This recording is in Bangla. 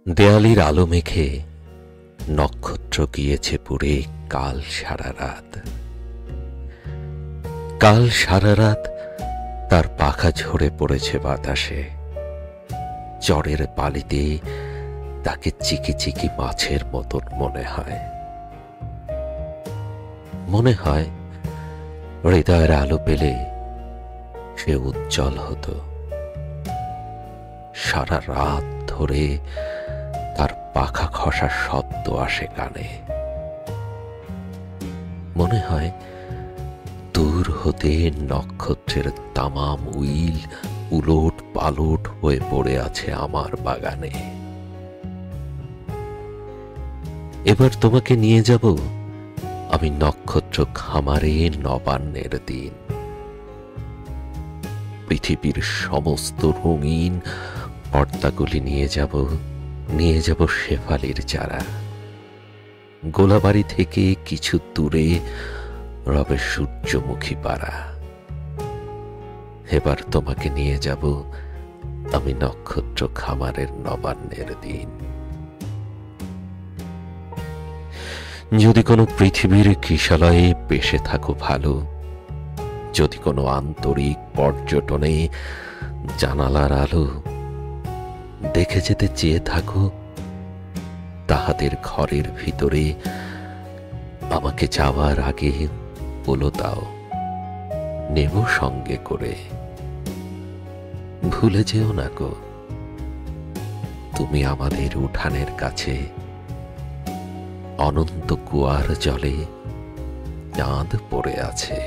দেয়ালির আলো মেখে নক্ষত্র গিয়েছে পুড়ে কাল সারা রাত। কাল সারা রাত তার পাখা ঝরে পড়েছে বাতাসে। চরের বালিতে তাকে চিকি চিকি মাছের মতন মনে হয়। মনে হয় হৃদয়ের আলো পেলে সে উজ্জ্বল হতো। সারা রাত ধরে তার পাখা খসার শব্দ আসে কানে। মনে হয় দূর হতে নক্ষত্রের তামাম উইল উলট পালট হয়ে পড়ে আছে আমার বাগানে। এবার তোমাকে নিয়ে যাব আমি নক্ষত্র খামারে নবান্নের দিন। পৃথিবীর সমস্ত রঙিন পর্দাগুলি নিয়ে যাব শেফালির চারা। গোলাবাড়ি থেকে কিছু দূরে রবে সূর্যমুখী পাড়া। এবার তোমাকে নিয়ে যাব আমি নক্ষত্র খামারের নবান্নের দিন। যদি কোনো পৃথিবীর কিশলয়ে বেসে থাকো ভালো, যদি কোনো আন্তরিক পর্যটনে জানালার আলো দেখে যেতে চেয়ে থাকো, তাহাদের ঘরের ভিতরে আমাকে যাওয়ার আগে বলো দাও, নেব সঙ্গে করে। ভুলে যেও না গো, তুমি আমাদের উঠানের কাছে অনন্ত কুয়ার জলে চাঁদ পড়ে আছে।